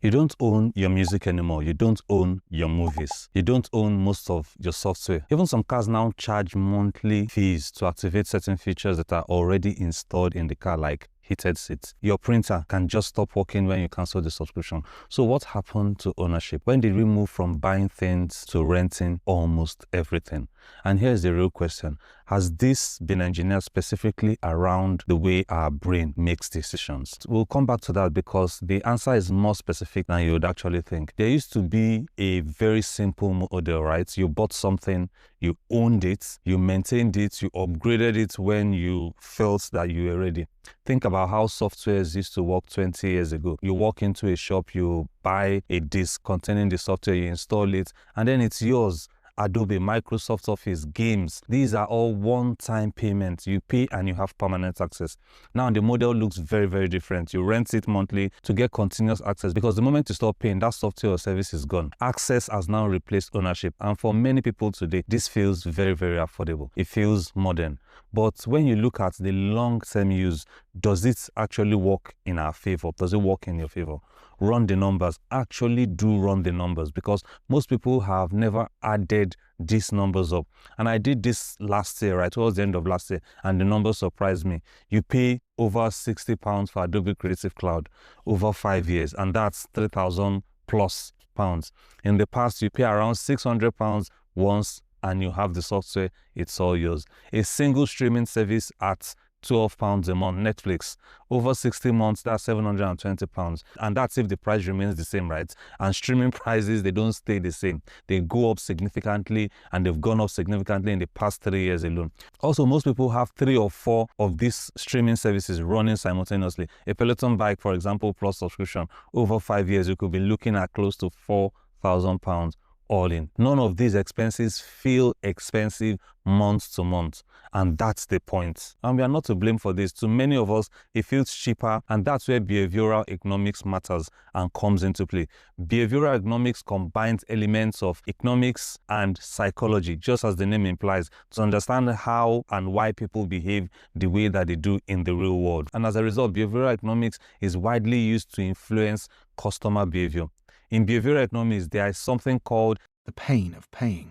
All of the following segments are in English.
You don't own your music anymore. You don't own your movies. You don't own most of your software. Even some cars now charge monthly fees to activate certain features that are already installed in the car, like heated seats. Your printer can just stop working when you cancel the subscription. So what happened to ownership? When did we move from buying things to renting almost everything? And here's the real question. Has this been engineered specifically around the way our brain makes decisions? We'll come back to that because the answer is more specific than you would actually think. There used to be a very simple model, right? You bought something, you owned it, you maintained it, you upgraded it when you felt that you were ready. Think about how softwares used to work 20 years ago. You walk into a shop, you buy a disk containing the software, you install it, and then it's yours. Adobe, Microsoft Office, games, these are all one-time payments. You pay and you have permanent access. Now the model looks very, very different. You rent it monthly to get continuous access because the moment you stop paying, that software or service is gone. Access has now replaced ownership. And for many people today, this feels very, very affordable. It feels modern. But when you look at the long-term use, does it actually work in our favor? Does it work in your favor? Run the numbers. Actually do run the numbers because most people have never added these numbers up. And I did this last year, right, towards the end of last year, and the numbers surprised me. You pay over £60 for Adobe Creative Cloud over 5 years, and that's 3,000 plus pounds. In the past, you pay around £600 once, and you have the software, it's all yours. A single streaming service at £12 a month, Netflix, over 60 months, that's £720. And that's if the price remains the same, right? And streaming prices, they don't stay the same. They go up significantly, and they've gone up significantly in the past 3 years alone. Also, most people have 3 or 4 of these streaming services running simultaneously. A Peloton bike, for example, plus subscription, over 5 years, you could be looking at close to £4,000 all in. None of these expenses feel expensive month to month, and that's the point. And we are not to blame for this. To many of us, it feels cheaper, and that's where behavioral economics matters and comes into play. Behavioral economics combines elements of economics and psychology, just as the name implies, to understand how and why people behave the way that they do in the real world. And as a result, behavioral economics is widely used to influence customer behavior. In behavioral economics, there is something called the pain of paying.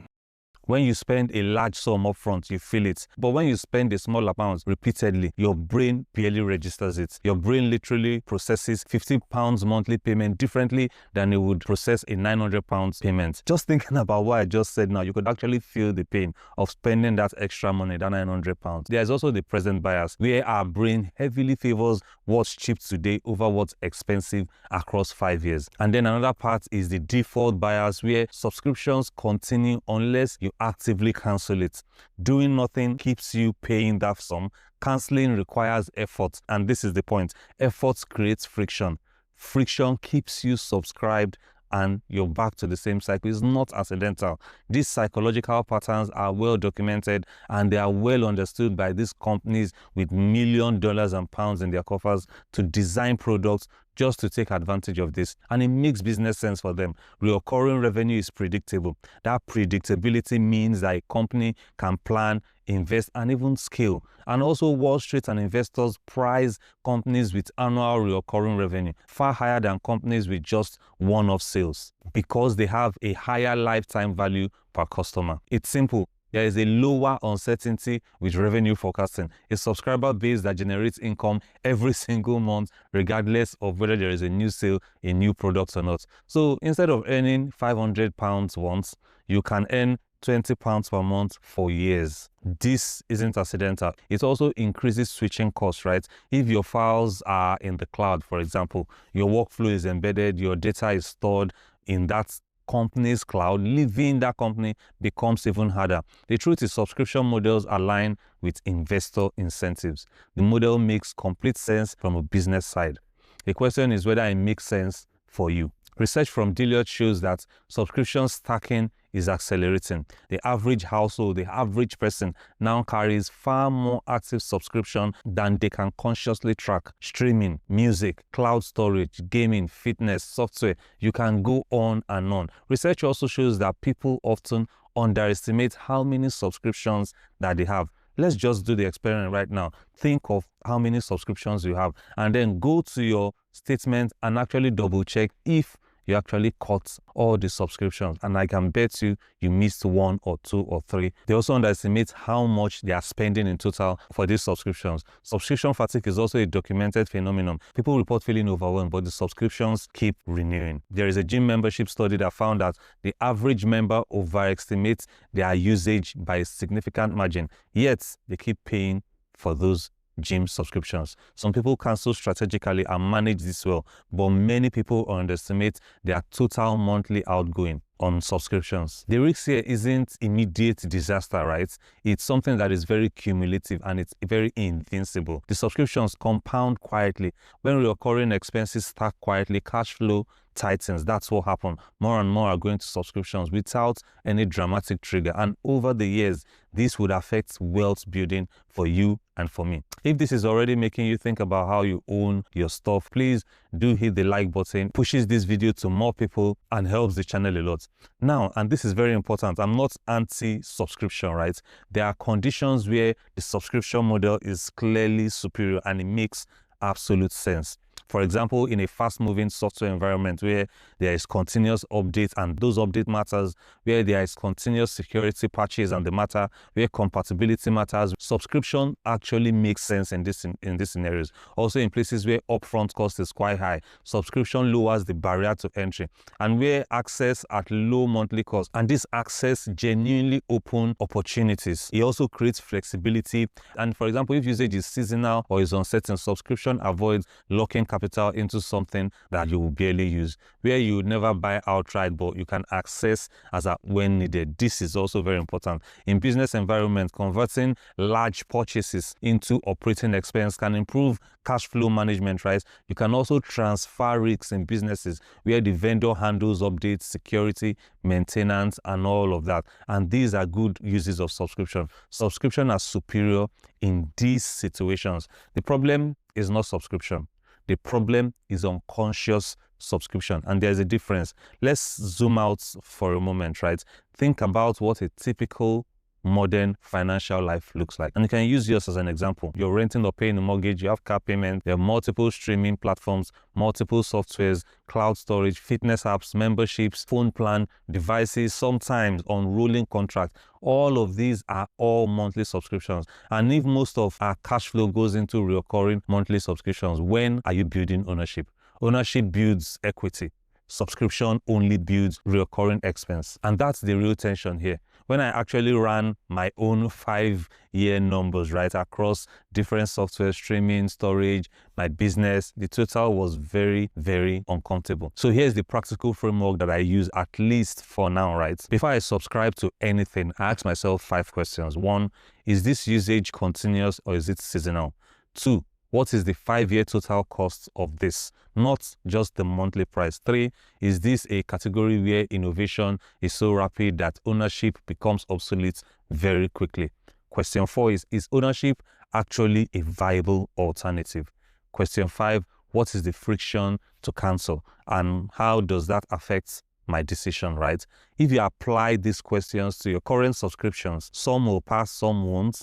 When you spend a large sum up front, you feel it. But when you spend a small amount repeatedly, your brain barely registers it. Your brain literally processes £50 monthly payment differently than it would process a £900 payment. Just thinking about what I just said now, you could actually feel the pain of spending that extra money, that £900. There's also the present bias, where our brain heavily favors what's cheap today over what's expensive across 5 years. And then another part is the default bias, where subscriptions continue unless you actively cancel it. Doing nothing keeps you paying that sum. Canceling requires effort, and this is the point. Effort creates friction. Friction keeps you subscribed, and you're back to the same cycle. It's not accidental. These psychological patterns are well documented, and they are well understood by these companies with million dollars and pounds in their coffers to design products just to take advantage of this. And it makes business sense for them. Recurring revenue is predictable. That predictability means that a company can plan, invest, and even scale. And also Wall Street and investors prize companies with annual recurring revenue far higher than companies with just one-off sales because they have a higher lifetime value per customer. It's simple. There is a lower uncertainty with revenue forecasting, a subscriber base that generates income every single month, regardless of whether there is a new sale, a new product or not. So instead of earning £500 once, you can earn £20 per month for years. This isn't accidental. It also increases switching costs, right? If your files are in the cloud, for example, your workflow is embedded, your data is stored in that company's cloud, leaving that company becomes even harder. The truth is, subscription models align with investor incentives. The model makes complete sense from a business side. The question is whether it makes sense for you. Research from Deloitte shows that subscription stacking is accelerating. The average household, the average person now carries far more active subscription than they can consciously track. Streaming, music, cloud storage, gaming, fitness, software, you can go on and on. Research also shows that people often underestimate how many subscriptions that they have. Let's just do the experiment right now. Think of how many subscriptions you have, and then go to your statement and actually double check if you actually cut all the subscriptions, and I can bet you missed 1 or 2 or 3. They also underestimate how much they are spending in total for these subscriptions. Subscription fatigue is also a documented phenomenon. People report feeling overwhelmed, but the subscriptions keep renewing. There is a gym membership study that found that the average member overestimates their usage by a significant margin, yet they keep paying for those gym subscriptions. Some people cancel strategically and manage this well, but many people underestimate their total monthly outgoing on subscriptions. The risk here isn't immediate disaster, right? It's something that is very cumulative and it's very invincible. The subscriptions compound quietly. When recurring expenses stack quietly, cash flow tightens. That's what happened. More and more are going to subscriptions without any dramatic trigger. And over the years, this would affect wealth building for you and for me. If this is already making you think about how you own your stuff, please do hit the like button. Pushes this video to more people and helps the channel a lot. Now, and this is very important, I'm not anti-subscription, right? There are conditions where the subscription model is clearly superior and it makes absolute sense. For example, in a fast-moving software environment where there is continuous updates and those update matters, where there is continuous security patches and the matter, where compatibility matters, subscription actually makes sense in these scenarios. Also in places where upfront cost is quite high, subscription lowers the barrier to entry, and where access at low monthly cost, and this access genuinely open opportunities. It also creates flexibility, and for example, if usage is seasonal or is uncertain, subscription avoids locking capital into something that you will barely use, where you would never buy outright, but you can access as at when needed. This is also very important. In business environment, converting large purchases into operating expense can improve cash flow management, right? You can also transfer risks in businesses where the vendor handles updates, security, maintenance, and all of that. And these are good uses of subscription. Subscription are superior in these situations. The problem is not subscription. The problem is unconscious subscription, and there's a difference. Let's zoom out for a moment, right? Think about what a typical modern financial life looks like, and you can use yours as an example. You're renting or paying a mortgage, you have car payment, there are multiple streaming platforms, multiple softwares, cloud storage, fitness apps, memberships, phone plan, devices, sometimes on rolling contract. All of these are all monthly subscriptions, and if most of our cash flow goes into recurring monthly subscriptions, when are you building ownership? Ownership builds equity. Subscription only builds recurring expense, and that's the real tension here. When I actually ran my own 5-year numbers, right, across different software, streaming, storage, my business, the total was very, very uncomfortable. So here's the practical framework that I use, at least for now, right? Before I subscribe to anything, I ask myself 5 questions. 1, is this usage continuous or is it seasonal? 2, what is the 5-year total cost of this? Not just the monthly price. 3, is this a category where innovation is so rapid that ownership becomes obsolete very quickly? Question 4 is ownership actually a viable alternative? Question 5, what is the friction to cancel, and how does that affect my decision, right? If you apply these questions to your current subscriptions, some will pass, some won't,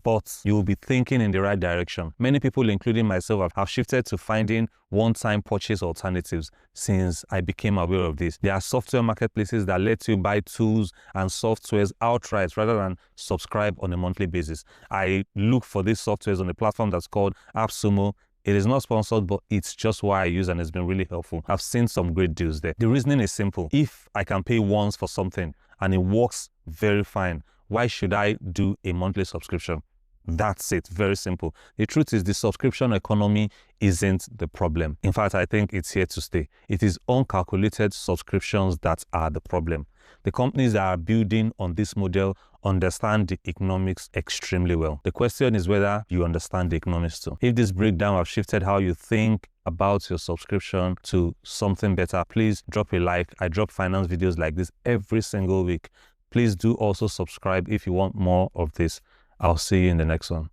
but you will be thinking in the right direction. Many people, including myself, have shifted to finding one-time purchase alternatives since I became aware of this. There are software marketplaces that let you buy tools and softwares outright rather than subscribe on a monthly basis. I look for these softwares on a platform that's called AppSumo. It is not sponsored, but it's just what I use and it's been really helpful. I've seen some great deals there. The reasoning is simple. If I can pay once for something and it works very fine, why should I do a monthly subscription? That's it. Very simple. The truth is the subscription economy isn't the problem. In fact, I think it's here to stay. It is uncalculated subscriptions that are the problem. The companies that are building on this model understand the economics extremely well. The question is whether you understand the economics too. If this breakdown has shifted how you think about your subscription to something better, please drop a like. I drop finance videos like this every single week. Please do also subscribe if you want more of this. I'll see you in the next one.